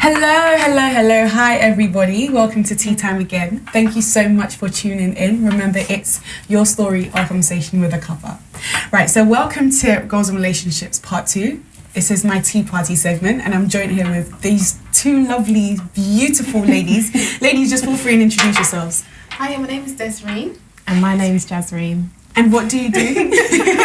Hello. Hi, everybody. Welcome to Tea Time again. Thank you so much for tuning in. Remember, it's your story, our conversation with a cuppa. Right, so welcome to Goals and Relationships Part 2. This is my tea party segment, and I'm joined here with these two lovely, beautiful ladies. Ladies, just feel free and introduce yourselves. Hi, my name is Desreen. And my name is Jasreen. And what do you do?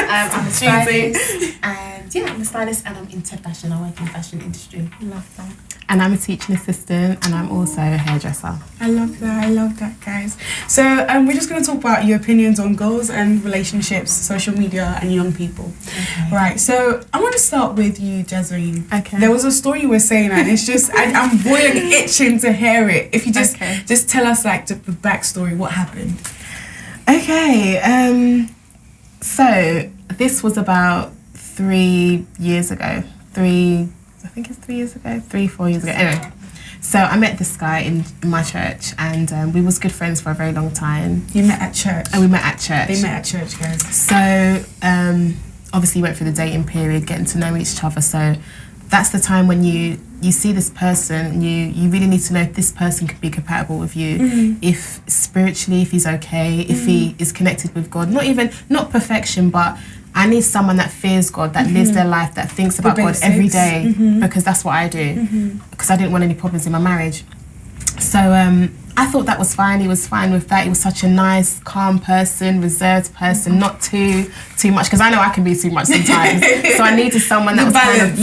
I'm a stylist. I'm a stylist and I'm into fashion. I work in the fashion industry. Love that. And I'm a teaching assistant and I'm also a hairdresser. I love that, guys. So we're just going to talk about your opinions on goals and relationships, social media and young people. Okay. Right, so I want to start with you, Jasreen. Okay. There was a story you were saying and it's just, I'm really itching to hear it. If you just tell us like the backstory, what happened? Okay, so this was about 3 years ago. 4 years ago. Anyway, so I met this guy in my church and we was good friends for a very long time. You met at church? And we met at church. They met at church, guys. So obviously went through the dating period, getting to know each other. So that's the time when you see this person and you really need to know if this person could be compatible with you, if spiritually, if he's okay, if he is connected with God. Not perfection, but I need someone that fears God, that lives their life, that thinks about God every day, because that's what I do, because I didn't want any problems in my marriage. So I thought that was fine. He was fine with that. He was such a nice, calm person, reserved person, not too much, because I know I can be too much sometimes. So I needed someone that was balance.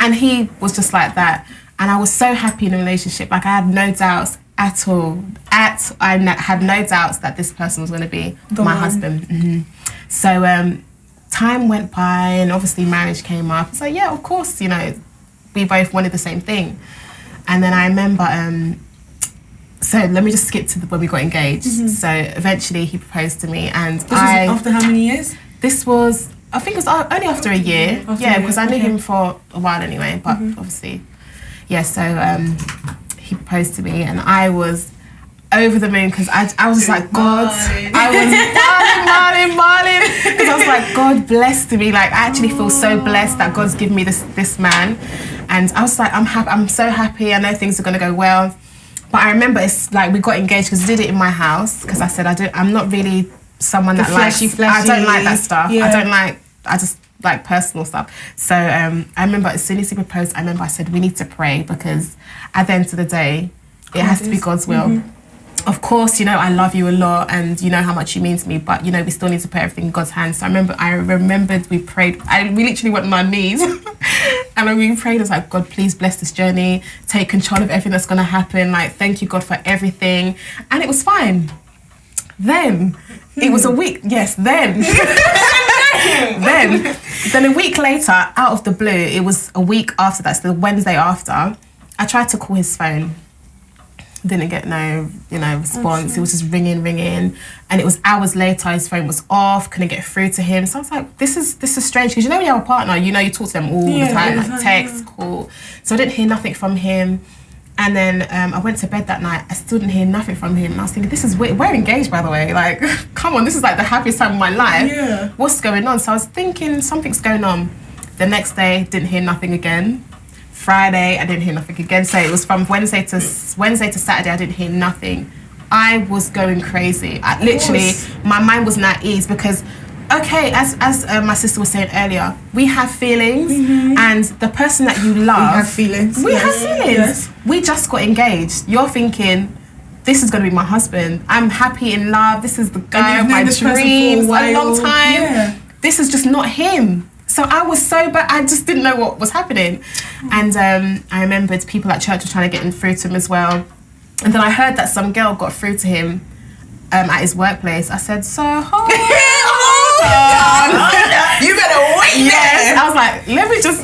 And he was just like that. And I was so happy in a relationship. Like I had no doubts at all. I had no doubts that this person was going to be my husband. So time went by and obviously marriage came up. So yeah, of course, we both wanted the same thing. And then I remember, so let me just skip to when we got engaged. So eventually he proposed to me and this was after how many years? This was, I think it was only after a year. Because I knew him for a while anyway, but obviously, so he proposed to me and I was over the moon because I was just like, God, I was marling, because I was like, God blessed me. Like I actually feel so blessed that God's given me this man, and I was like, I'm so happy. I know things are gonna go well. But I remember it's like we got engaged because we did it in my house because I said I'm not really someone that likes flashy. I don't like that stuff. I just like personal stuff. So I remember as soon as he proposed, I said we need to pray because at the end of the day, it has to be God's will. Of course, I love you a lot and you know how much you mean to me, but we still need to put everything in God's hands. So I remembered we prayed. We literally went on our knees and when we prayed, I was like, God, please bless this journey. Take control of everything that's going to happen. Like, thank you, God, for everything. And it was fine. Then, it was a week. Yes, then. Then a week later, out of the blue, it was a week after that, so the Wednesday after, I tried to call his phone. Didn't get no, response. It was just ringing, and it was hours later. His phone was off. Couldn't get through to him. So I was like, "This is strange." Because when you have a partner, you talk to them all the time, like text, call. So I didn't hear nothing from him. And then I went to bed that night. I still didn't hear nothing from him. And I was thinking, "This is weird. We're engaged, by the way. Like, come on, this is like the happiest time of my life. Yeah. What's going on?" So I was thinking something's going on. The next day, didn't hear nothing again. Friday, I didn't hear nothing again. So it was from Wednesday to Saturday, I didn't hear nothing. I was going crazy. My mind wasn't at ease because, as my sister was saying earlier, we have feelings, and the person that you love, we have feelings. Yes. We just got engaged. You're thinking, this is going to be my husband. I'm happy in love. This is the guy of my dreams. A long time. Yeah. This is just not him. So I was so bad. I just didn't know what was happening. And I remembered people at church were trying to get through to him as well. And then I heard that some girl got through to him at his workplace. I said, "So hold on. You better wait there." I was like, let me just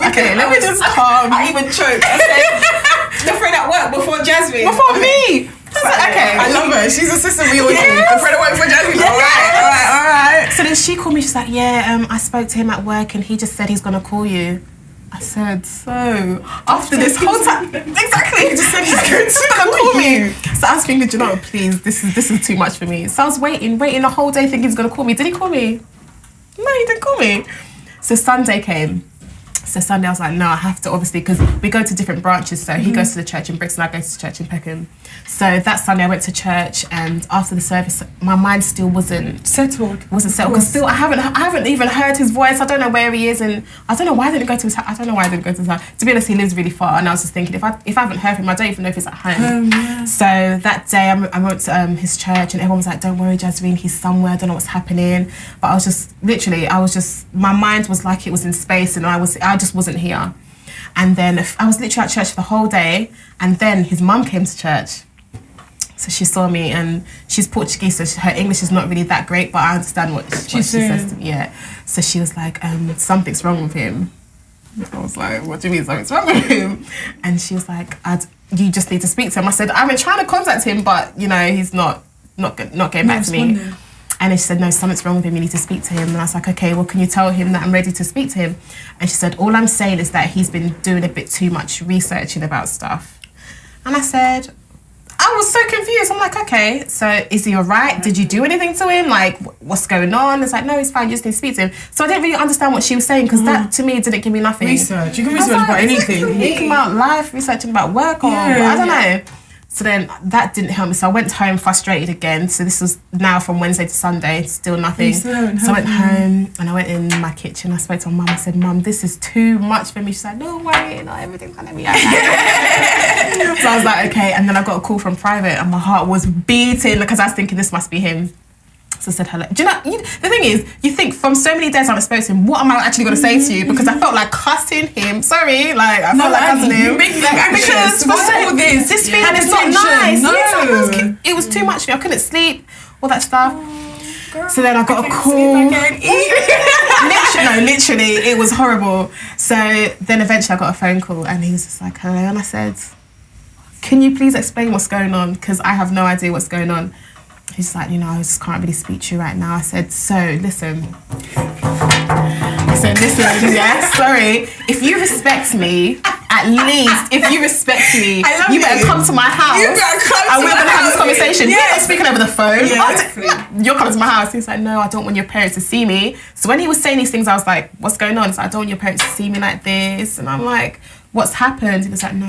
calm. I even choked. I said, the friend at work before Jasreen. Before me. I love her. She's a sister we all do. Yes. The friend at work for Jasreen. Yes. All right. So then she called me, she's like, I spoke to him at work and he just said he's gonna call you. I said, so after this whole time, exactly, he just said he's gonna call me. So I was thinking, do you know what, please, this is too much for me. So I was waiting the whole day thinking he's gonna call me. Did he call me? No, he didn't call me. So Sunday came. So Sunday I was like, no, I have to, obviously, because we go to different branches. So he goes to the church in Brixton, I go to the church in Peckham. So that Sunday I went to church, and after the service, my mind still wasn't settled. Because still I haven't even heard his voice. I don't know where he is, and I don't know why I didn't go to his house. To be honest, he lives really far, and I was just thinking, if I haven't heard him, I don't even know if he's at home. So that day I went to his church, and everyone was like, don't worry, Jasreen, he's somewhere, I don't know what's happening. But I was just, my mind was like it was in space, and I just wasn't here. And then I was literally at church the whole day, and then his mum came to church. So she saw me, and she's Portuguese, so her English is not really that great, but I understand what she says to me. Yeah. So she was like, something's wrong with him. I was like, what do you mean something's wrong with him? And she was like, you just need to speak to him. I said, I've been trying to contact him, but he's not getting back to me. And then she said, no, something's wrong with him, you need to speak to him. And I was like, okay, well, can you tell him that I'm ready to speak to him? And she said, all I'm saying is that he's been doing a bit too much researching about stuff. And I said, I was so confused. I'm like, okay, so is he all right? Did you do anything to him? Like, what's going on? It's like, no, he's fine, you just need to speak to him. So I didn't really understand what she was saying, because that, to me, didn't give me nothing. Research. You can research about anything. Thinking about life, researching about work, or I don't know. So then that didn't help me. So I went home frustrated again. So this was now from Wednesday to Sunday, still nothing. So I went home and I went in my kitchen. I spoke to my mum. I said, Mum, this is too much for me. She's like, don't worry, everything's gonna be okay. So I was like, okay. And then I got a call from private, and my heart was beating because I was thinking this must be him. So I said hello. Do you know, the thing is, you think from so many days I've spoken to him, what am I actually going to say to you? Because I felt like cussing him. Sorry, like I felt like cussing him. Because for all this feeling, and it's not nice. No. Yes, it was too much for me. I couldn't sleep, all that stuff. Girl, so then I got a call. Literally, it was horrible. So then eventually I got a phone call, and he was just like, hello. And I said, can you please explain what's going on? Because I have no idea what's going on. He's like, I just can't really speak to you right now. I said, listen, yeah, sorry. If you respect me, at least, you better come to my house. You better come and we're going to have this conversation. Yes. We're not speaking over the phone. Yes. You're coming to my house. He's like, no, I don't want your parents to see me. So when he was saying these things, I was like, what's going on? He's like, I don't want your parents to see me like this. And I'm like, what's happened? He was like, no,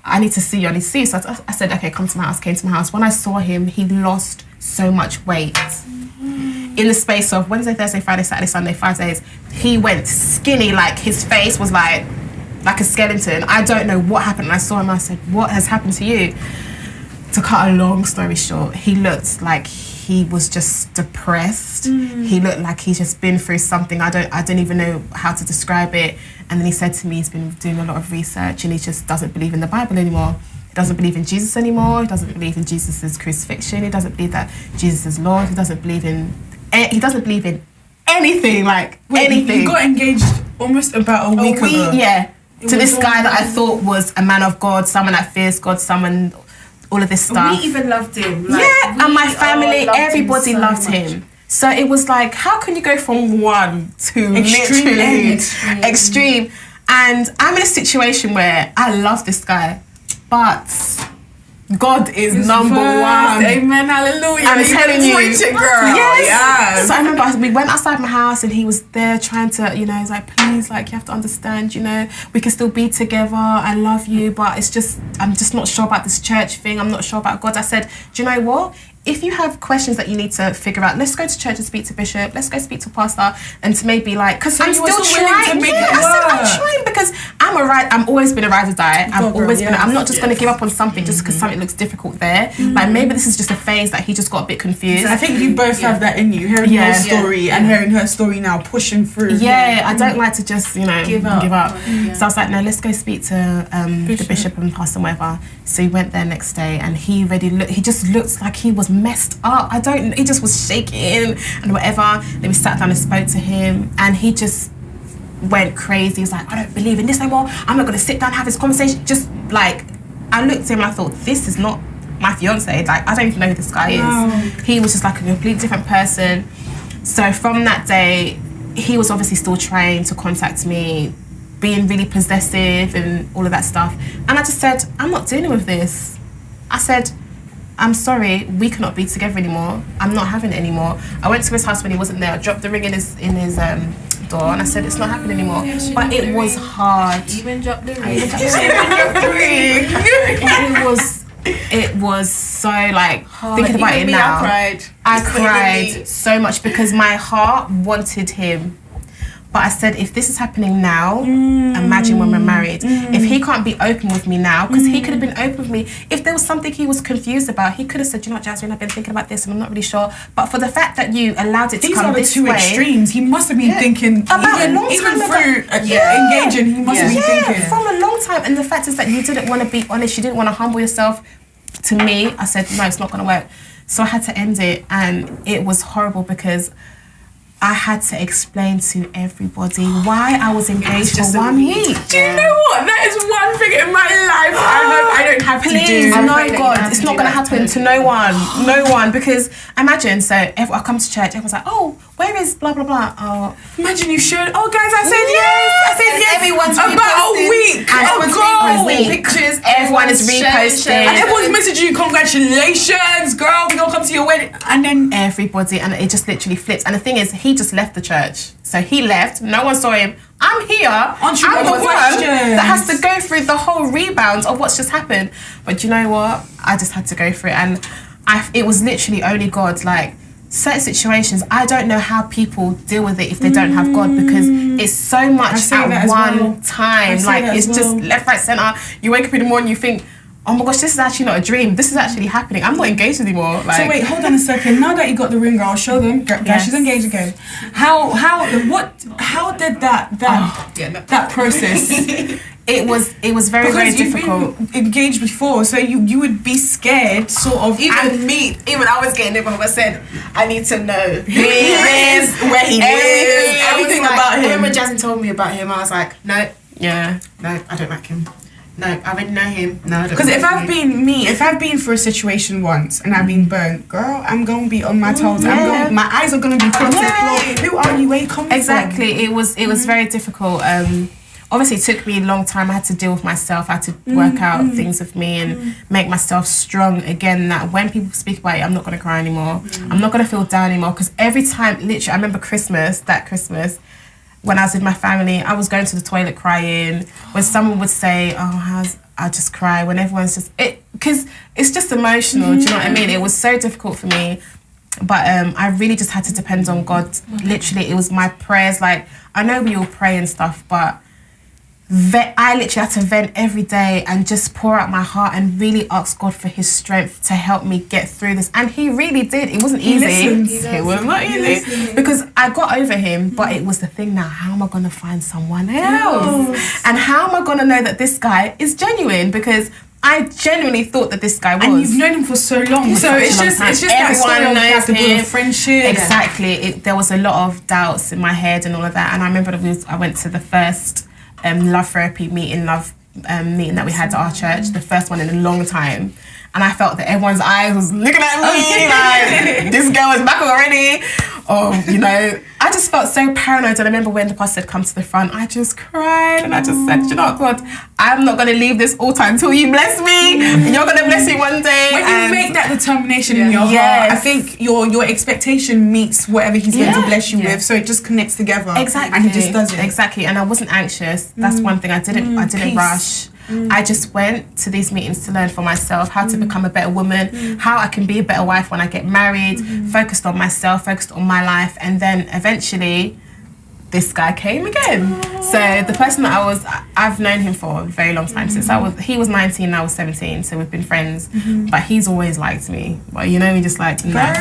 I need to see you, So I said, okay, come to my house, came to my house. When I saw him, he lost so much weight. In the space of Wednesday, Thursday, Friday, Saturday, Sunday, 5 days, he went skinny, like his face was like a skeleton. I don't know what happened. And I saw him, I said, what has happened to you? To cut a long story short, he looked like he was just depressed. He looked like he's just been through something. I don't even know how to describe it. And then he said to me he's been doing a lot of research, and he just doesn't believe in the Bible anymore. He doesn't believe in Jesus anymore. He doesn't believe in Jesus' crucifixion. He doesn't believe that Jesus is Lord. He doesn't believe in anything, anything. You got engaged almost about a week ago. Yeah. To this guy that I thought was a man of God, someone that fears God, someone, all of this stuff. We even loved him. And my family, everybody loved him. So it was like, how can you go from one to extreme? And I'm in a situation where I love this guy, but God is number one. Amen, hallelujah. I'm telling you. Preach it, girl. Yes. So I remember we went outside my house, and he was there trying to, he's like, please, you have to understand, we can still be together. I love you, but I'm just not sure about this church thing. I'm not sure about God. I said, do you know what? If you have questions that you need to figure out, let's go to church and speak to Bishop. Let's go speak to Pastor, and to maybe because I'm still trying. I'm trying because I'm always been a ride or die. I'm not just going to give up on something just because something looks difficult there. Maybe this is just a phase that he just got a bit confused. So I think you both have that in you, hearing your story and hearing her story now, pushing through. I don't like to just give up. So I was like, no, let's go speak to the Bishop and Pastor and whatever. So he went there next day, and he just looked like he was messed up. He just was shaking and whatever. Then we sat down and spoke to him, and he just went crazy. He was like, I don't believe in this anymore. I'm not going to sit down and have this conversation. Just I looked at him and I thought, this is not my fiance. I don't even know who this guy is. He was just like a completely different person. So from that day, he was obviously still trying to contact me, being really possessive and all of that stuff. And I just said, I'm not dealing with this. I said, I'm sorry, we cannot be together anymore. I'm not having it anymore. I went to his house when he wasn't there. I dropped the ring in his the door and I said, it's not happening anymore. But it was hard. Even drop the ring. It was so like Hard. thinking about Even it me, now. I I cried so much because my heart wanted him. But I said, if this is happening now, imagine when we're married. If he can't be open with me now, because he could have been open with me. If there was something he was confused about, he could have said, you know what, Jasreen, I've been thinking about this and I'm not really sure. But for the fact that you allowed it to come this way. These are the two extremes. He must have been thinking, about a long time through engaging, he must have been thinking. From a long time. And the fact is that you didn't want to be honest, you didn't want to humble yourself. To me, I said, no, it's not going to work. So I had to end it, and it was horrible because I had to explain to everybody why I was engaged for 1 week. Do you know what? That is one thing in my life I don't have to do. Please, no, God, it's not going to happen to no one. Because imagine, so I come to church, everyone's like, oh, where is blah, blah, blah. Oh, imagine you showed, oh, guys, I said yes. I said yes. Everyone's about a week. Pictures. Everyone is reposting. And everyone's messaging you, congratulations, girl, we're going to come to your wedding. And then everybody, and it just literally flips. And the thing is, he just left the church. So he left, no one saw him. I'm here. I'm the one that has to go through the whole rebound of what's just happened. But you know what? I just had to go through it. And it was literally only God. Like, certain situations, I don't know how people deal with it if they don't have God, because it's so much at one time. Like, it's just left, right, centre. You wake up in the morning, you think, oh my gosh, this is actually not a dream. This is actually happening. I'm not engaged anymore. Like, so wait, hold on a second. Now that you got the ring, girl, show them. Guys, she's engaged again. How did that process? It was very, very difficult. Because you've been engaged before, so you would be scared, sort of. Even I was getting involved. I said, I need to know who he is, where he lives, everything about him. When Jasmine told me about him, I was like, no, I don't like him. No, I already know him. No, I don't. Because if I've been through a situation once and I've been burnt, girl, I'm gonna be on my toes. My eyes are gonna be put to the floor. Who are you? Where you coming from? Exactly. It was very difficult. Obviously, it took me a long time. I had to deal with myself. I had to work out things with me and make myself strong again. That when people speak about it, I'm not gonna cry anymore. I'm not gonna feel down anymore. Because every time, literally, I remember that Christmas. When I was with my family, I was going to the toilet crying. When someone would say, oh, I just cry. When everyone's just... Because it's just emotional, do you know what I mean? It was so difficult for me. But I really just had to depend on God. Literally, it was my prayers. Like, I know we all pray and stuff, but I literally had to vent every day and just pour out my heart and really ask God for his strength to help me get through this. And he really did. It wasn't easy. It was not easy. Because I got over him, but it was the thing now, how am I going to find someone else? And how am I going to know that this guy is genuine? Because I genuinely thought that this guy was. And you've known him for so long. So it's just everyone knows him. Friendship. Exactly. There was a lot of doubts in my head and all of that. And I remember I went to the first love therapy meeting that we had at our church, the first one in a long time, and I felt that everyone's eyes was looking at me like this girl is back already. I just felt so paranoid. And I remember when the pastor said come to the front, I just cried and I just said, you know what, God, I'm not going to leave this altar until you bless me. You're going to bless me one day. When you make that determination in your heart, I think your expectation meets whatever he's going to bless you with, so it just connects together. Exactly. And he just does it. Exactly. And I wasn't anxious. That's one thing. I didn't rush. I just went to these meetings to learn for myself how to become a better woman, how I can be a better wife when I get married, focused on myself, focused on my life. And then eventually this guy came again. So the person that I've known him for a very long time, since he was 19 and I was 17, so we've been friends, but he's always liked me. But you know, we just like, no. But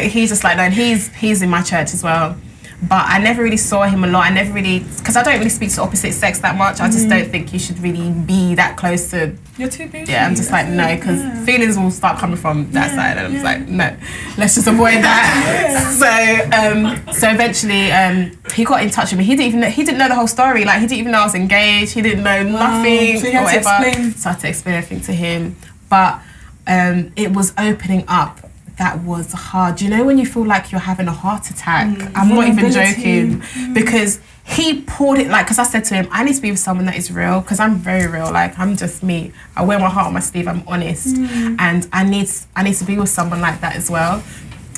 he's just like, no, and he's in my church as well. But I never really saw him a lot. Because I don't really speak to the opposite sex that much. I just don't think you should really be that close to... You're too big. Yeah, I'm just like, no, because feelings will start coming from that side. And I'm just like, no, let's just avoid that. So eventually he got in touch with me. He didn't know the whole story. Like, he didn't even know I was engaged. He didn't know nothing. So you had to explain. So I had to explain everything to him. But it was opening up. That was hard. You know when you feel like you're having a heart attack? I'm not even joking. Because he poured it, like, because I said to him, I need to be with someone that is real, because I'm very real. Like, I'm just me. I wear my heart on my sleeve. I'm honest, and I need to be with someone like that as well.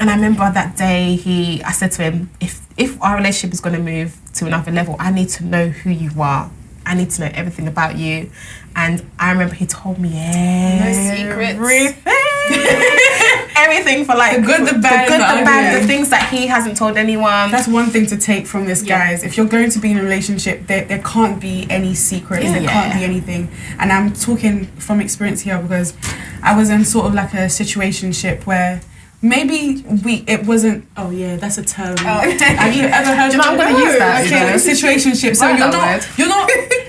And I remember that day, I said to him, if our relationship is going to move to another level, I need to know who you are. I need to know everything about you. And I remember he told me everything. Everything for like the good, the bad, the things that he hasn't told anyone. That's one thing to take from this, guys. If you're going to be in a relationship, there can't be any secrets. There can't be anything. And I'm talking from experience here because I was in sort of like a situationship where maybe it wasn't. Oh yeah, that's a term. Have you ever heard? Do you know I'm going to use that? Okay, situationship. So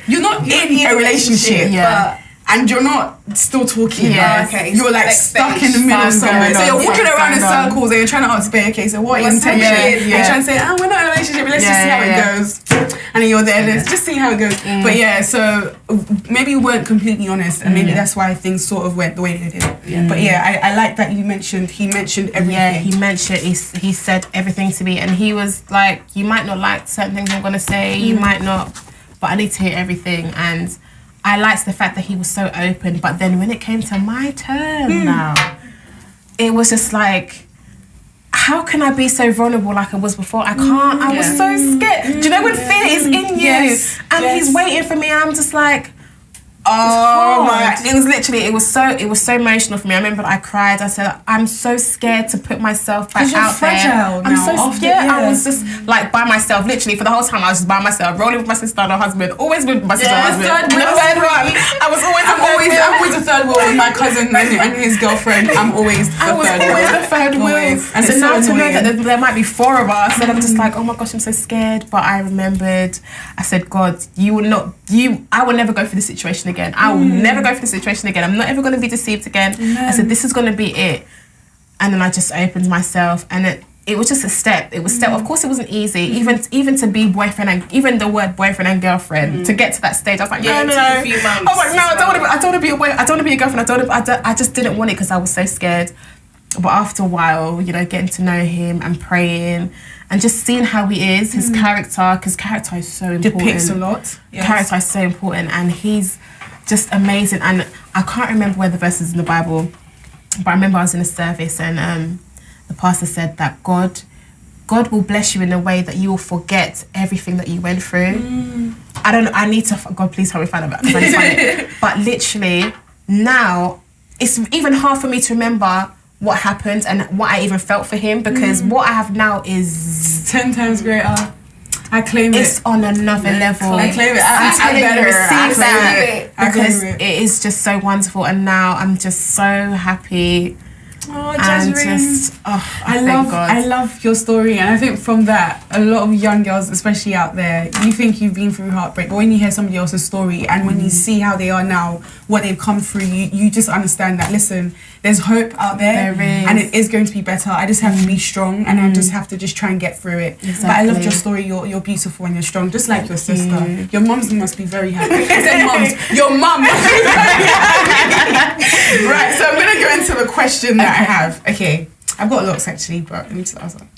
you're not in a relationship. Yeah. And you're not still talking. Yeah. Okay. You're like stuck in the middle somewhere. So you're walking around in circles and you're trying to answer, okay, so what intention? Yeah. You're trying to say, we're not in a relationship, let's just see how it goes. And then you're there, let's just see how it goes. But yeah, so maybe you weren't completely honest, and maybe that's why things sort of went the way they did. But yeah, I like that he mentioned everything. Yeah, he mentioned, he said everything to me, and he was like, you might not like certain things I'm going to say, you might not, but I need to hear everything. And I liked the fact that he was so open, but then when it came to my turn now, it was just like, how can I be so vulnerable like I was before? I can't. I was so scared. Do you know when fear is in you? And he's waiting for me, and I'm just like, oh my! It was literally, it was so emotional for me. I remember I cried. I said, I'm so scared to put myself back out there. I'm so scared. I was just like by myself, literally for the whole time. I was just by myself, rolling with my sister and her husband, always with my sister and her husband. The third one. I'm always the third wheel with my cousin and his girlfriend. I'm always the third wheel. And so now to know that there might be four of us, and I'm just like, oh my gosh, I'm so scared. But I remembered, I said, God, I will never go through this situation again. I will never go through the situation again. I'm not ever going to be deceived again. I said, this is going to be it. And then I just opened myself, and it was just a step. It was step. Of course, it wasn't easy. Even to be boyfriend and even the word boyfriend and girlfriend to get to that stage. I was like, no. I was like, no, I don't want to be a boy. I don't want to be a girlfriend. I just didn't want it because I was so scared. But after a while, getting to know him and praying and just seeing how he is, his character, because character is so important. Depicts a lot. Yes. Character is so important, and he's just amazing. And I can't remember where the verse is in the Bible, but I remember I was in a service and the pastor said that God will bless you in a way that you will forget everything that you went through. I don't know. I need to. God, please help me find it. But literally now, it's even hard for me to remember what happened and what I even felt for him, because what I have now is 10 times greater. I claim it's on another level. I claim it. I'm telling you, receive that, because it is just so wonderful. And now I'm just so happy. Oh, Jasreen. I love your story, and I think from that, a lot of young girls, especially out there, you think you've been through heartbreak, but when you hear somebody else's story and when you see how they are now, what they've come through, you just understand that, listen, there's hope out there, and it is going to be better. I just have to be strong, and I just have to try and get through it. Exactly. But I loved your story. You're beautiful and you're strong, just like your sister. Your mums must be very happy. I said mums. Your mum must be very happy. Right, so I'm going to go into the question that I have. Okay, I've got lots actually, but let me just ask them.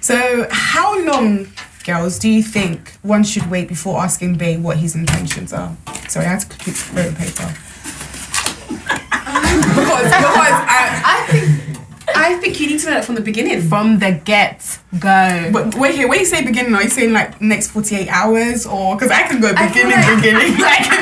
So, how long, girls, do you think one should wait before asking Bae what his intentions are? Sorry, I had to click the paper. because I think you need to know that from the beginning. From the get-go. But wait here, when you say beginning, are you saying like next 48 hours? Or, because I can go beginning, like in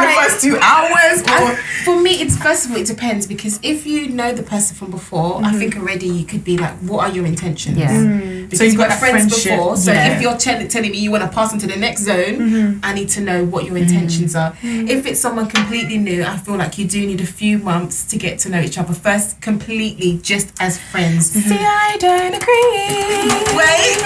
the first 2 hours? Or for me, it's first of all, it depends, because if you know the person from before, I think already you could be like, what are your intentions? Because so you've got friends friendship before, so if you're telling me you want to pass into the next zone, I need to know what your intentions are. If it's someone completely new, I feel like you do need a few months to get to know each other first, completely just as friends. See, I don't agree. Wait,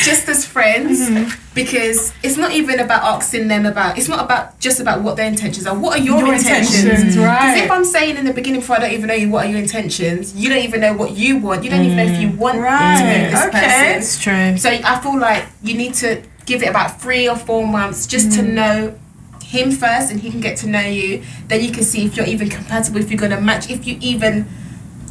just as friends, because it's not even about asking them about, it's not about just about what their intentions are. What are your intentions? Right. Because if I'm saying in the beginning before I don't even know you, what are your intentions, you don't even know what you want, you don't even know if you want to know this person. It's true. So I feel like you need to give it about 3 or 4 months just to know him first, and he can get to know you. Then you can see if you're even compatible, if you're going to match, if you even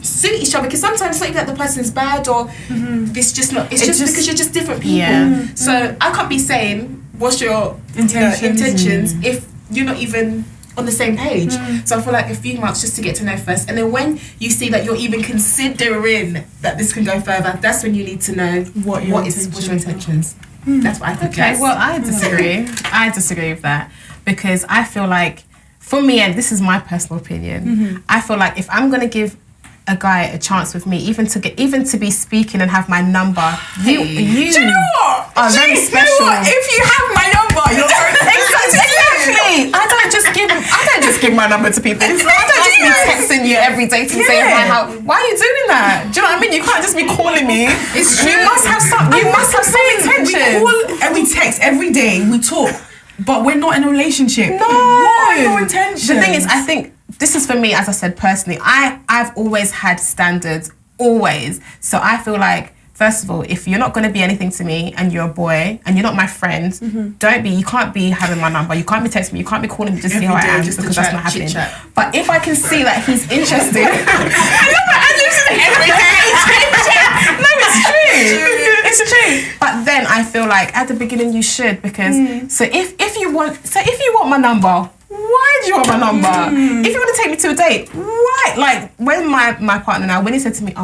suit each other, because sometimes it's not even that the person's bad or it's just because you're just different people. So I can't be saying what's your intentions if you're not even on the same page. So I feel like a few months just to get to know first, and then when you see that you're even considering that this can go further, that's when you need to know what's your intentions. That's what I think. Okay, well, I disagree. I disagree with that, because I feel like, for me, and this is my personal opinion, I feel like if I'm going to give a guy a chance with me, even to be speaking and have my number, you do you know what? are very special. You know what? If you have my number, you're very exactly. I don't just give my number to people. I don't just be texting you every day to say hi. Why are you doing that? Do you know what I mean? You can't just be calling me. It's true. You must have some intention. We call and we text every day. We talk, but we're not in a relationship. No. What are your intentions? The thing is, I think this is for me, as I said personally. I've always had standards, always. So I feel like, first of all, if you're not going to be anything to me and you're a boy and you're not my friend, you can't be having my number. You can't be texting me. You can't be calling me just to see how I am, because that's not happening. But if I can see that he's interested, I love it. Every day. No, it's true. It's true. But then I feel like at the beginning you should, because so if you want my number, why do you want my number? If you want to take me to a date, why? Like when my partner now, when he said to me,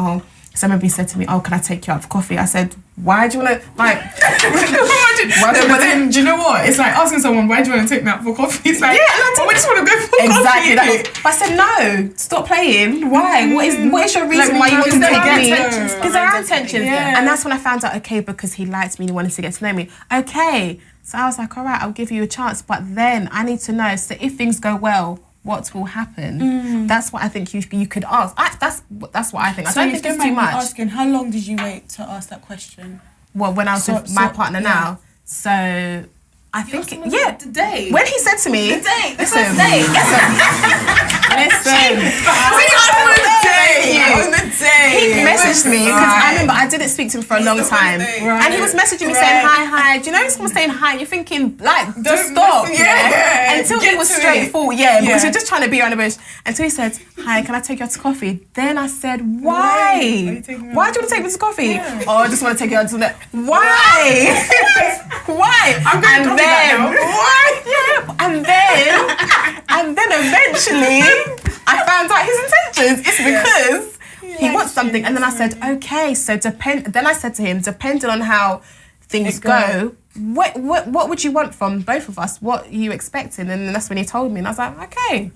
somebody said to me, can I take you out for coffee? I said, why do you want to, like... but then, do you know what? It's like asking someone, why do you want to take me out for coffee? It's like, we just want to go for coffee. Exactly. But I said, no, stop playing. Why? What is your reason why you want to take me? Because there are intentions. And that's when I found out, okay, because he liked me and he wanted to get to know me. Okay. So I was like, all right, I'll give you a chance. But then I need to know, so if things go well, what will happen? That's what I think you could ask. That's what I think. So I don't think it's too much. Asking, how long did you wait to ask that question? Well, when I was with my partner now, so I think the day when he said to me, the day, listen, on the day, he messaged me, because I remember I didn't speak to him for a long time, and he was messaging me saying hi. Do you know when someone's saying hi, you're thinking like, just stop, until he was straightforward, because you're just trying to be on the bush. Until he said, hi, can I take you out to coffee? Then I said, why? Why do you want to take me to coffee? Oh, I just want to take you out to that. Why? Why? I'm going to and then eventually I found out his intentions. It's because he wants something, and then I said, okay, so then I said to him, depending on how things go, what would you want from both of us? What are you expecting? And that's when he told me, and I was like, okay.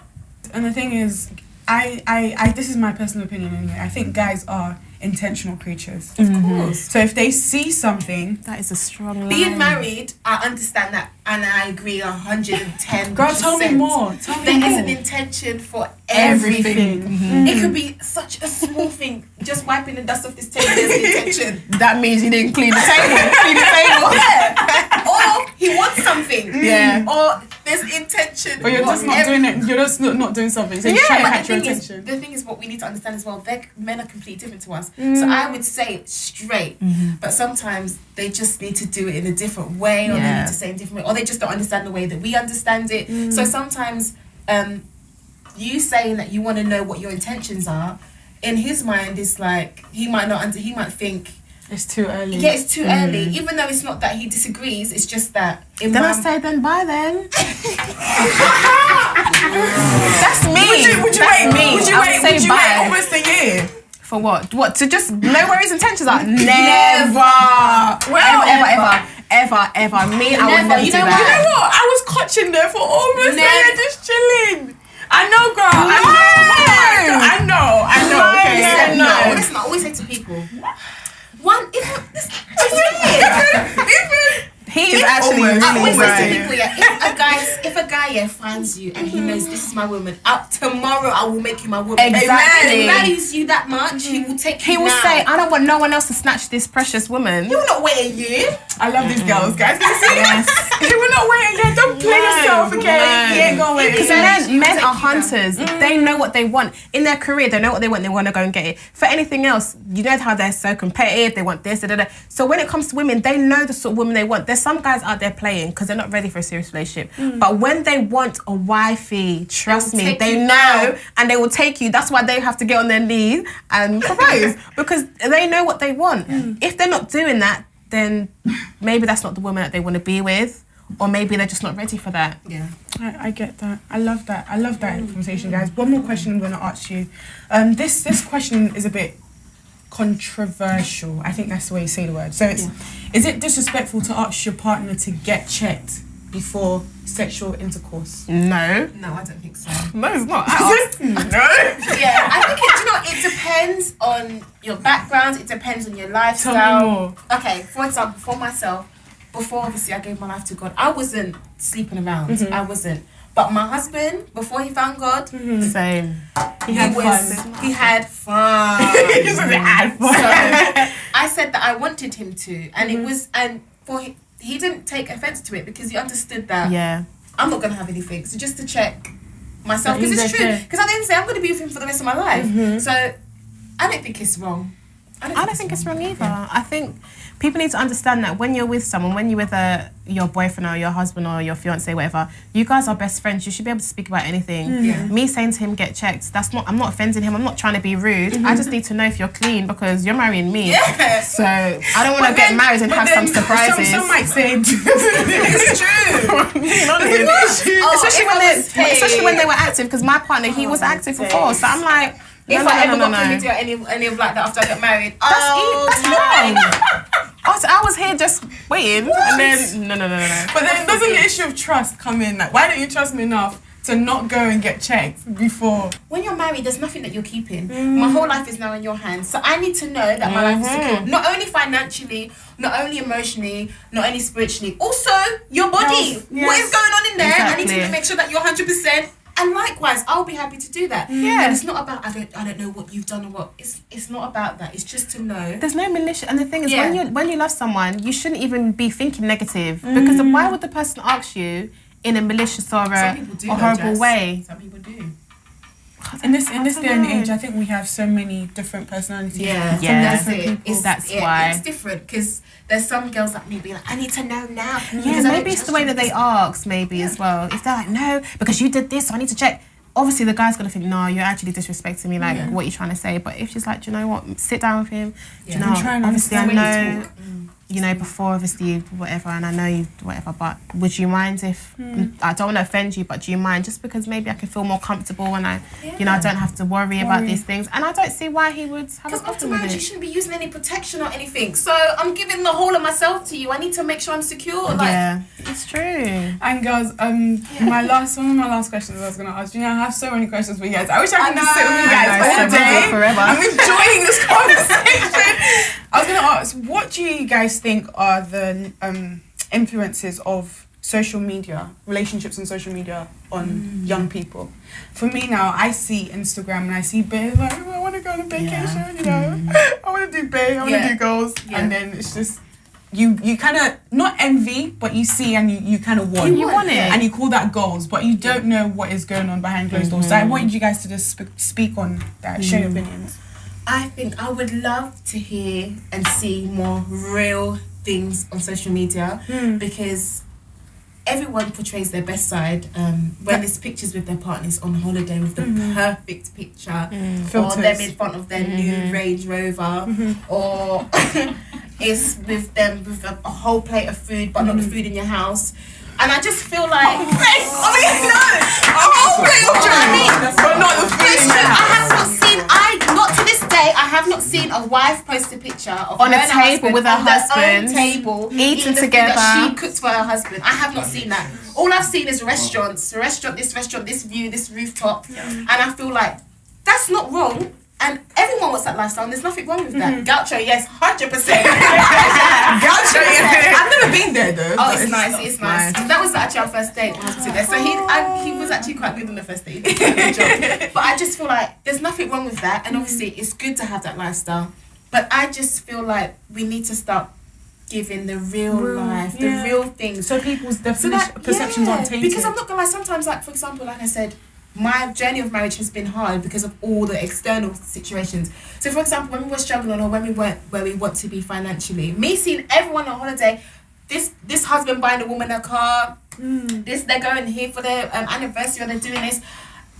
And the thing is, I this is my personal opinion anyway, I think guys are intentional creatures. Of course. So if they see something... That is a strong line. Being married, I understand that, and I agree 110%. Girl, tell me more. There is an intention for everything. It could be such a small thing, just wiping the dust off this table. There's an intention. That means you didn't clean the table. Or he wants something. Or there's intention. Or you're just not doing it. You're just not doing something. So you're trying to catch your attention. The thing is, what we need to understand as well, men are completely different to us. So I would say it straight, but sometimes they just need to do it in a different way, or they need to say it in a different way, or they just don't understand the way that we understand it. So sometimes you saying that you want to know what your intentions are, in his mind is like, he might think it's too early. Yeah, it's too early. Even though it's not that he disagrees, it's just that. I say then bye then. That's me. Would you wait almost a year? For what? What, to just know where his intentions are? Never. Ever. Me, I would never do that. You know what? I was clutching there for almost a year, just chilling. I know, girl. I know. Okay. No. Listen, I always say to people, he is actually really if a guy finds you and he knows this is my woman, tomorrow I will make you my woman. Exactly. If he values you that much, he will take you. He will say, I don't want no one else to snatch this precious woman. He will not wait a year. I love these girls, guys. Can you see? Yes. He will not wait a year. Don't play yourself, okay? He ain't gonna wait. Because men are hunters. They know what they want in their career. They know what they want. They want to go and get it. For anything else, you know how they're so competitive. They want this, So when it comes to women, they know the sort of woman they want. There's some guys out there playing because they're not ready for a serious relationship. But when they want a wifey. Trust me, they know, now. and they will take you. That's why they have to get on their knees and propose because they know what they want. If they're not doing that, then maybe that's not the woman that they want to be with, or maybe they're just not ready for that. Yeah, I get that. I love that conversation, guys. One more question I'm going to ask you. This question is a bit controversial. I think that's the way you say the word. So is it disrespectful to ask your partner to get checked before sexual intercourse? No, I don't think so. no, it's not. No. Yeah, I think it depends on your background. It depends on your lifestyle. Tell me more. Okay, for example, for myself, before obviously I gave my life to God, I wasn't sleeping around. I wasn't. But my husband, before he found God, Same. he had fun. He had fun. So I said that I wanted him to, and it was, and he didn't take offense to it because he understood that I'm not gonna have anything. So just to check myself, because it's true. Because at the end of the day, I'm gonna be with him for the rest of my life. So I don't think it's wrong. I don't think it's wrong either. I think people need to understand that when you're with someone, when you're with your boyfriend or your husband or your fiance, whatever, you guys are best friends. You should be able to speak about anything. Me saying to him, get checked, I'm not offending him. I'm not trying to be rude. I just need to know if you're clean because you're marrying me. So I don't want to get married and have some surprises. Some might say It's true. Especially when they were active, because my partner, he was active before. So I'm like, if I ever got to do any of like that after I get married, that's wrong. I was here just waiting, and then no. But then doesn't the issue of trust come in? Like, why don't you trust me enough to not go and get checked before? When you're married, there's nothing that you're keeping. My whole life is now in your hands, so I need to know that my life is secure. Not only financially, not only emotionally, not only spiritually, also your body. What is going on in there? Exactly. I need to make sure that you're 100%. And likewise, I'll be happy to do that. And it's not about I don't know what you've done or what. It's not about that. It's just to know. There's no malicious, and the thing is, when you love someone, you shouldn't even be thinking negative because why would the person ask you in a malicious or a horrible way? Some people do. In this day and age, I think we have so many different personalities. That's it. That's why it's different because there's some girls that may be like, I need to know now. Yeah, maybe it's the way that they ask, maybe as well. If they're like, no, because you did this, so I need to check. Obviously, the guy's gonna think, no, you're actually disrespecting me, like what you're trying to say. But if she's like, do you know what, sit down with him. Do you know, obviously, I know. You know, before obviously whatever, and I know you whatever, but would you mind if I don't want to offend you, but do you mind just because maybe I can feel more comfortable when I, you know, I don't have to worry about these things, and I don't see why he would have a problem after with marriage, it. you shouldn't be using any protection or anything. So I'm giving the whole of myself to you. I need to make sure I'm secure. Like, it's true. And girls, one of my last questions I was gonna ask. You know, I have so many questions for you guys. I wish I could just sit with you guys all day. Forever. I'm enjoying this conversation. I was gonna ask, what do you guys think are the influences of social media, relationships on social media on young people? For me now, I see Instagram and I see babes like, I want to go on a vacation, you know, I want to do babe, I want to do goals, and then it's just you kind of not envy, but you see and you kind of want. You want it, and you call that goals, but you don't know what is going on behind closed doors. So I wanted you guys to just speak on that, share your opinions. I think I would love to hear and see more real things on social media because everyone portrays their best side when there's pictures with their partners on holiday with the perfect picture or them in front of their new Range Rover or it's with them with a whole plate of food but not the food in your house. And I just feel like But not the food in your house. I have not seen a wife post a picture of on her a and table with her husband, table eating the food together. that she cooked for her husband. I have not seen that. All I've seen is restaurant, this view, this rooftop, and I feel like that's not wrong. And everyone wants that lifestyle, and there's nothing wrong with that. Gaucho, yes, 100%. Gaucho, yeah. I've never been there though. Oh, it's nice. And that was actually our first date when I was there. So he was actually quite good on the first date. He did a good job. But I just feel like there's nothing wrong with that, and obviously it's good to have that lifestyle. But I just feel like we need to start giving the real life, the real things. So people's perceptions aren't tainted. Because I'm not gonna lie, sometimes, like for example, like I said, my journey of marriage has been hard because of all the external situations. So for example, when we were struggling or when we weren't where we want to be financially, me seeing everyone on holiday, this husband buying the woman a car, this, they're going here for their anniversary, or they're doing this.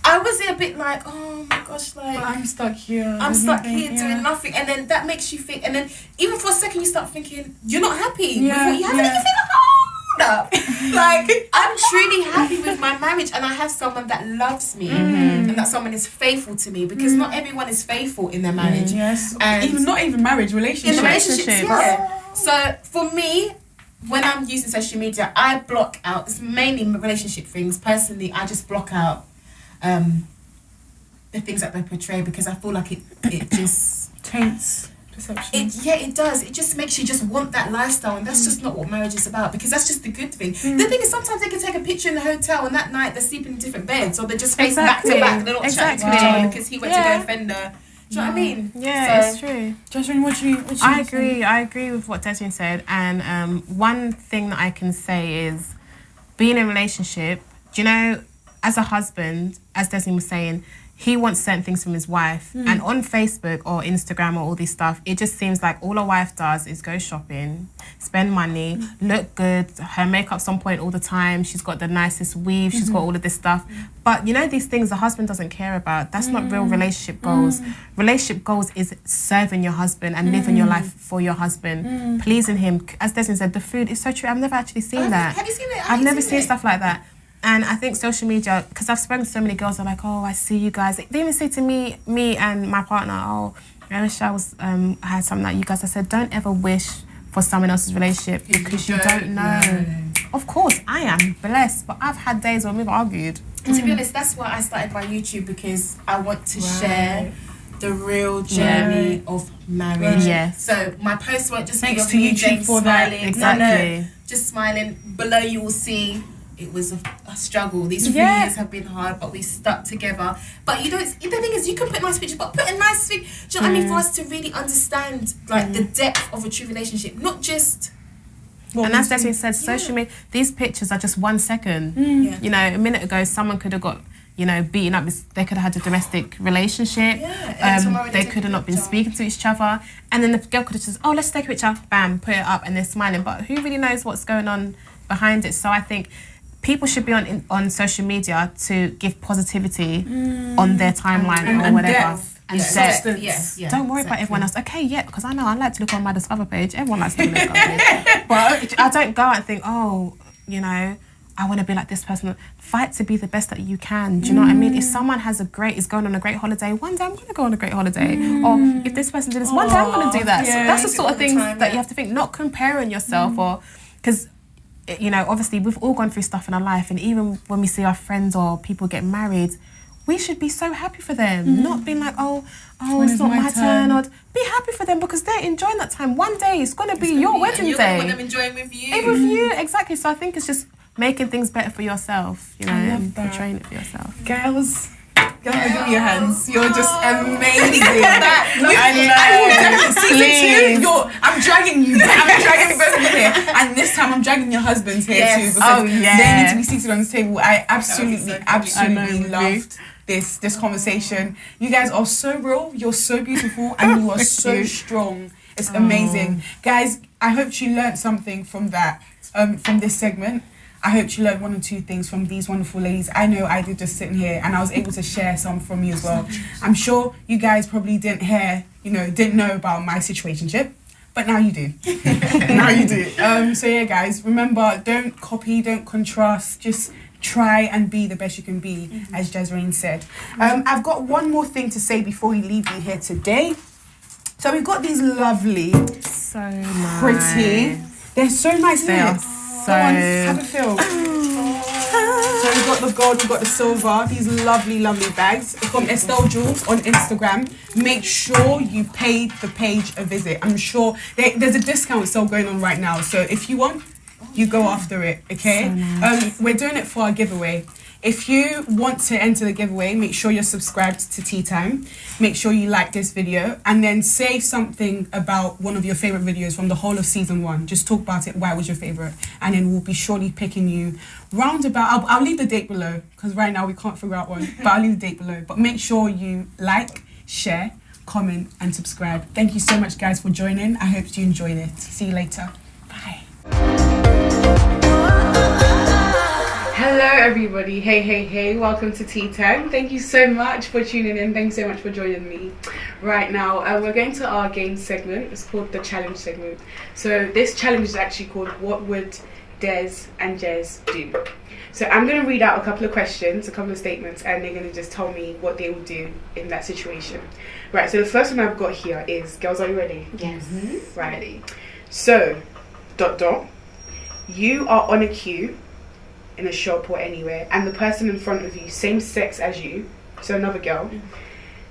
I was a bit like, oh my gosh, like I'm stuck here. I'm stuck here doing nothing, and then that makes you think, and then even for a second you start thinking you're not happy with what you have, and then you think, hold up, like I'm truly happy with my marriage, and I have someone that loves me, and that someone is faithful to me, because not everyone is faithful in their marriage. Yes, and even not even marriage, relationships. In relationships, yeah. So for me, when I'm using social media, I block out. It's mainly relationship things. Personally, I just block out the things that they portray, because I feel like it just taints perception. It does. It just makes you just want that lifestyle, and that's just not what marriage is about, because that's just the good thing. The thing is, sometimes they can take a picture in the hotel, and that night they're sleeping in different beds, or they're just facing back to back. They're not chatting to each other because he went to go offend her. Do you know what I mean? Yeah, so, it's true. Jasreen, what do you I agree with what Desreen said, and one thing that I can say is, being in a relationship, do you know, as a husband, as Desreen was saying, he wants certain things from his wife. And on Facebook or Instagram or all this stuff, it just seems like all a wife does is go shopping, spend money, look good, her makeup's on point all the time, she's got the nicest weave, she's got all of this stuff. But you know, these things the husband doesn't care about. That's not real relationship goals. Relationship goals is serving your husband and living your life for your husband, pleasing him. As Desreen said, the food is so true. I've never actually seen that. Have you seen it? I've never seen stuff like that. And I think social media, because I've spoken to so many girls, are like, oh, I see you guys. They even say to me and my partner, oh, I wish I had something like you guys. I said, don't ever wish for someone else's relationship, because you don't know. Of course, I am blessed, but I've had days where we've argued. And to be honest, that's why I started my YouTube, because I want to share the real journey of marriage. Yes. So my posts won't just be Thanks of to me YouTube James for that. smiling. Exactly. No, just smiling. Below you will see it was a struggle. These 3 years have been hard, but we stuck together. But you don't. The thing is, you can put nice pictures, but put a nice thing. Do you know what I mean? For us to really understand, like the depth of a true relationship, not just. And as Desreen said, social media, these pictures are just 1 second. You know, a minute ago, someone could have got, you know, beaten up. They could have had a domestic relationship. They could have not been speaking to each other. And then the girl could have just, oh, let's take a picture. Bam, put it up, and they're smiling. But who really knows what's going on behind it? So I think people should be on social media to give positivity on their timeline or whatever. Depth. And depth. Don't worry about everyone else. Okay, because I know I like to look on my Discover page. Everyone likes to look on my page. But I don't go out and think, oh, you know, I want to be like this person. Fight to be the best that you can. Do you know what I mean? If someone is going on a great holiday, one day I'm going to go on a great holiday. Or if this person did this, one day I'm going to do that. So that's the sort of things that you have to think, not comparing yourself, or because, you know, obviously we've all gone through stuff in our life, and even when we see our friends or people get married, we should be so happy for them, not being like, oh, it's not my turn. Or be happy for them, because they're enjoying that time. One day it's gonna be your wedding you're day. You're them enjoying with you. With you, exactly. So I think it's just making things better for yourself, you know, and portraying it for yourself. Girls, give me your hands. You're just amazing. I'm dragging you. I'm dragging both of you here, and this time I'm dragging your husbands here too, because they need to be seated on this table. I absolutely loved this conversation. You guys are so real. You're so beautiful, and you are so strong. It's amazing, guys. I hope you learned something from that, from this segment. I hope you learned 1 or 2 things from these wonderful ladies. I know I did, just sitting here, and I was able to share some from you as well. I'm sure you guys probably didn't know about my situationship, but now you do. Now you do. So yeah, guys, remember, don't copy, don't contrast, just try and be the best you can be, as Jasreen said. I've got one more thing to say before we leave you here today. So we've got these lovely, pretty, they're so nice, they Go on, have a feel. So we've got the gold, we've got the silver, these lovely, lovely bags from Estelle Jewels on Instagram. Make sure you pay the page a visit. I'm sure there's a discount sale going on right now. So if you want, you go after it, okay? So nice. We're doing it for our giveaway. If you want to enter the giveaway, make sure you're subscribed to Tea Time. Make sure you like this video, and then say something about one of your favourite videos from the whole of season 1. Just talk about it, why it was your favourite, and then we'll be surely picking you round about. I'll leave the date below, because right now we can't figure out one, but I'll leave the date below. But make sure you like, share, comment, and subscribe. Thank you so much, guys, for joining. I hope you enjoyed it. See you later. Bye. Hello everybody, hey, welcome to Tea Time. Thank you so much for tuning in, thanks so much for joining me. Right now, we're going to our game segment. It's called the challenge segment. So this challenge is actually called What Would Des and Jez Do? So I'm going to read out a couple of questions, a couple of statements, and they're going to just tell me what they will do in that situation. Right, so the first one I've got here is, girls, are you ready? Yes. Mm-hmm. Right. So, ... you are on a queue in a shop or anywhere, and the person in front of you, same sex as you, so another girl,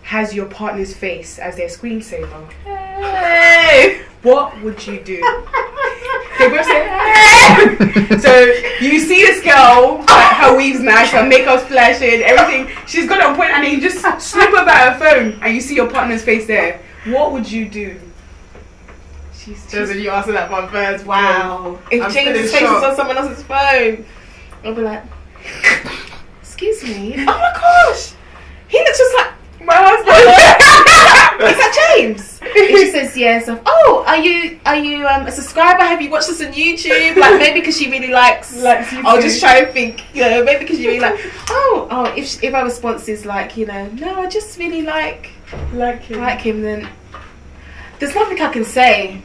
has your partner's face as their screensaver. Hey! What would you do? They both say, hey! So you see this girl, like, her weave's nice, her makeup's flashing, everything. She's got a point, and then you just slip her by her phone, and you see your partner's face there. What would you do? You answer that one first. Wow. If James' face was on someone else's phone, I'll be like, excuse me. Oh my gosh, he looks just like my husband. Is that James? And she says yes. Oh, are you a subscriber? Have you watched us on YouTube? Like maybe because she really likes YouTube. I'll just try and think. Maybe because she really if our response is like, no, I just really like him, then there's nothing I can say.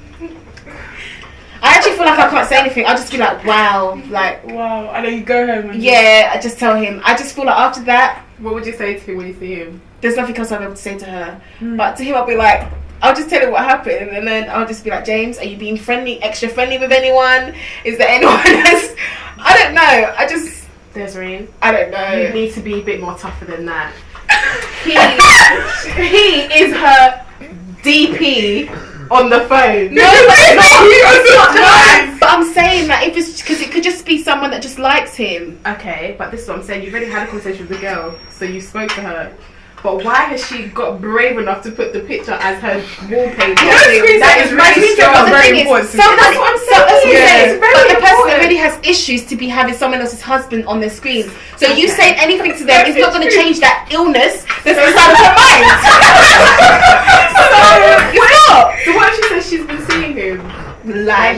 I actually feel like I can't say anything. I'll just be like, wow. And then you go home. I just tell him. I just feel like after that. What would you say to him when you see him? There's nothing else I'll be able to say to her. But to him, I'll be like, I'll just tell him what happened, and then I'll just be like, James, are you being extra friendly with anyone? Is there anyone else? I don't know. Desreen, I don't know. You need to be a bit more tougher than that. He is her DP on the phone. No, but I'm saying that if it's because it could just be someone that just likes him. Okay, but this is what I'm saying. You've already had a conversation with the girl, so you spoke to her. But why has she got brave enough to put the picture as her wallpaper? That is really strong, very important. So that's what I'm saying. But the person already has issues to be having someone else's husband on their screen. So you saying anything to them is not going to change that illness that's inside of her mind. So it's not. So what if she says she's been seeing him? You lie.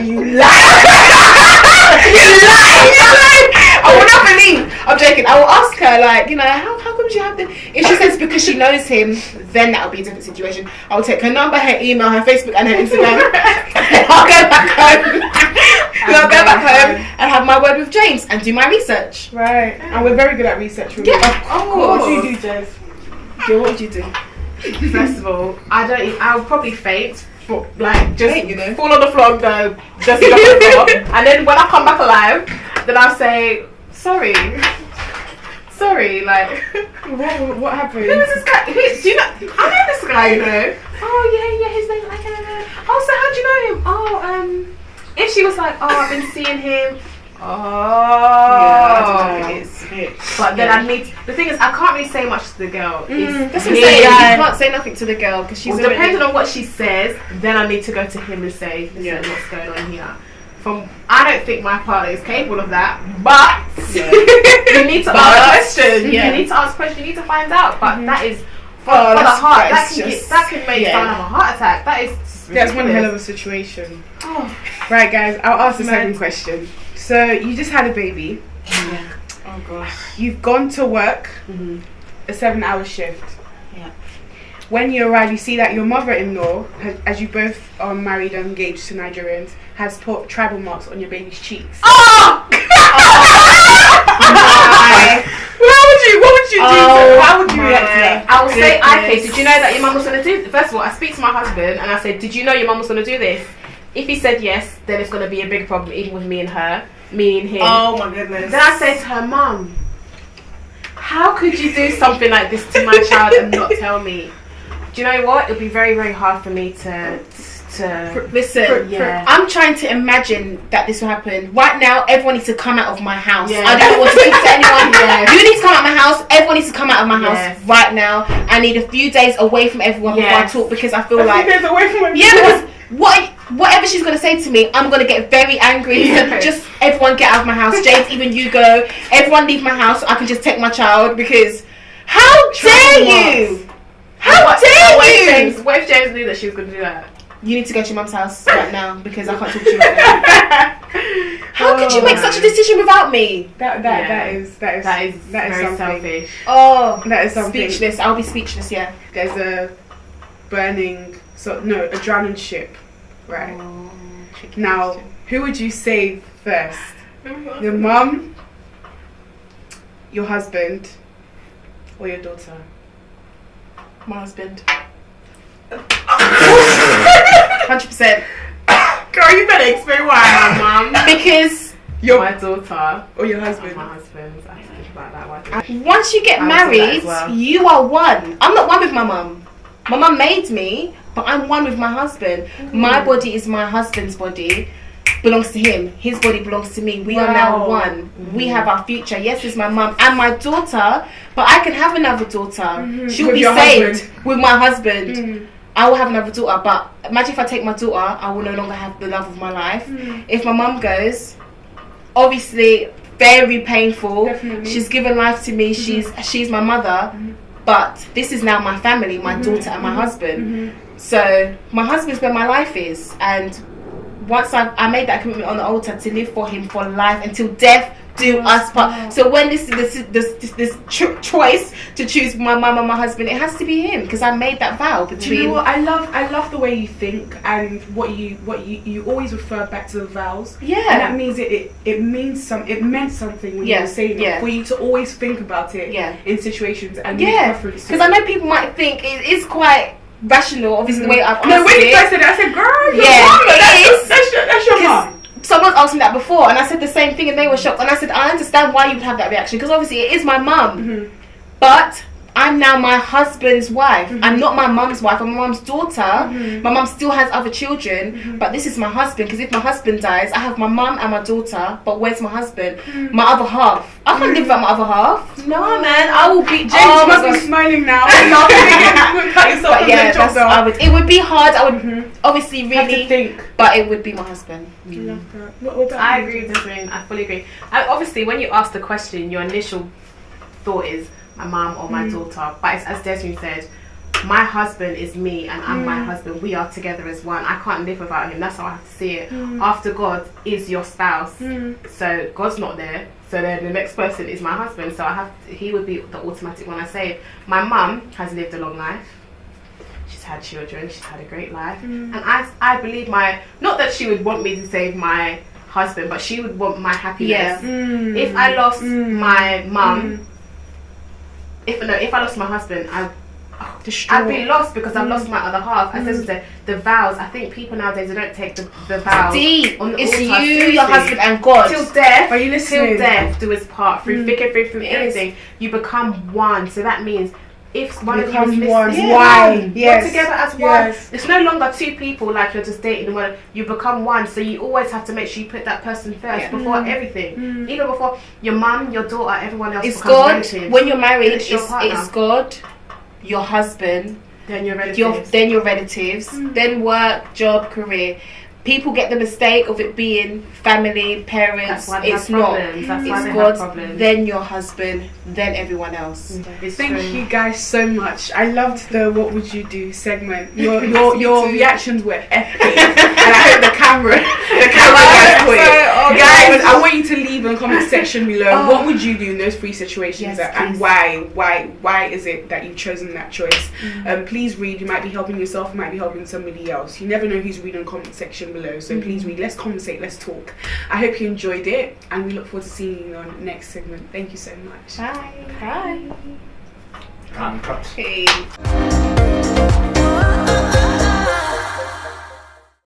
I will not believe. I'm joking. I will ask her, how come you have this? If she says because she knows him, then that'll be a different situation. I'll take her number, her email, her Facebook, and her Instagram. I'll go back home. And have my word with James and do my research. Right. And we're very good at research. Yeah, of course. What would you do, Jez? What would you do? First of all, I'll probably faint. Just fall on the floor and go, just drop the floor. And then when I come back alive, then I'll say, sorry, what happened? Who is this guy? Do you know? I know this guy, Oh yeah, his name, Oh, so how do you know him? if she was like, I've been seeing him. I don't know. But then the thing is, I can't really say much to the girl. That's what I'm saying. You can't say nothing to the girl because she's depending on what she says, then I need to go to him and say, listen, what's going on here. I don't think my partner is capable of that, but you need to ask questions. Yeah. You need to ask questions. You need to find out. But that is for the heart. That can make someone have a heart attack. That's one hell of a situation. Oh. Right, guys. I'll ask the second question. So you just had a baby. Yeah. Oh gosh. You've gone to work, a 7-hour shift. Yeah. When you arrive, you see that your mother-in-law, as you both are married and engaged to Nigerians, has put tribal marks on your baby's cheeks. Oh! What would you do? How would you react to that? I will say, okay, did you know that your mum was going to do this? First of all, I speak to my husband and I said, did you know your mum was going to do this? If he said yes, then it's going to be a big problem, even with me and him. Oh my goodness. Then I said to her, Mum, how could you do something like this to my child and not tell me? Do you know what? It'll be very, very hard for me to listen. I'm trying to imagine that this will happen. Right now, everyone needs to come out of my house. I don't want to speak to anyone. You need to come out of my house. Everyone needs to come out of my house right now. I need a few days away from everyone before I talk because I feel like... A few days away from everyone? Yeah, because whatever she's going to say to me, I'm going to get very angry. Just everyone get out of my house. James, even you go. Everyone leave my house so I can just take my child because... How dare you? How dare you? What if James knew that she was going to do that? you need to go to your mum's house right now because I can't talk to you right now. How could you make such a decision without me? That is very something. selfish. Oh, that is something. Speechless. I'll be speechless. Yeah. There's a a drowning ship, right? Oh, now, who would you save first? Your mum, your husband, or your daughter? My husband. 100%. Girl, you better explain why, mum. Because my daughter or your husband. My husband. I have to think about that one. Once you get married, you are one. I'm not one with my mum. My mum made me, but I'm one with my husband. My body is my husband's body. Belongs to him. His body belongs to me. We are now one. We have our future. Yes, it's my mum and my daughter, but I can have another daughter. She'll be saved with my husband. I will have another daughter, but imagine if I take my daughter, I will no longer have the love of my life. If my mum goes, obviously very painful. Definitely. She's given life to me. She's my mother, but this is now my family, my daughter and my husband. So my husband's where my life is, and once I made that commitment on the altar to live for him for life until death do us part. So when this choice to choose my mum and my husband, it has to be him because I made that vow between. You know what? I love the way you think and what you always refer back to the vows. Yeah. And that means it means it meant something when you were saying it. For you to always think about it in situations and make reference to it. Because I know people might think it is quite rational, obviously the way I've No, when you first said it, I said, girl, your mum, that's your mum. Someone asked me that before and I said the same thing and they were shocked, and I said I understand why you would have that reaction because obviously it is my mum, but I'm now my husband's wife. I'm not my mum's wife. I'm my mum's daughter. My mum still has other children, but this is my husband because if my husband dies, I have my mum and my daughter, but where's my husband? My other half. I can't live without my other half. No, man, I will be. James must be smiling now. But yeah, it would be hard. I would obviously really think, but it would be my husband. I agree with Desreen. I fully agree. Obviously, when you ask the question, your initial thought is my mum or my daughter. But it's, as Desreen said, my husband is me and I'm my husband. We are together as one. I can't live without him. That's how I have to see it. After God is your spouse. So God's not there. So then the next person is my husband. So he would be the automatic one I say. My mum has lived a long life. She's had children. She's had a great life. And I believe not that she would want me to save my husband, but she would want my happiness. If I lost my mum, if I lost my husband, I'd be lost because I've lost my other half. As I said, the vows. I think people nowadays they don't take the vows. Deep. On the it's altar, you, seriously. your husband, and God. Till death. Are you listening? Till death do us part. Through thick and through everything, you become one. So that means if one of you is missing, you're together as one. It's no longer two people like you're just dating one. You become one. So you always have to make sure you put that person first before everything. Even before your mum, your daughter, everyone else. It's God. Relatives. When you're married, it's God, your husband, then your relatives, then work, job, career. People get the mistake of it being family, parents. It's not. It's God, then your husband, then everyone else. Thank you guys so much. I loved the "What Would You Do" segment. Your reactions were epic, and I hope the camera guys, I want you to leave in the comment section below. What would you do in those three situations, and why is it that you've chosen that choice? Please read. You might be helping yourself. You might be helping somebody else. You never know who's reading the comment section below, so please read. Let's conversate, let's talk. I hope you enjoyed it, and we look forward to seeing you on the next segment. Thank you so much. Bye. Cut. Hey.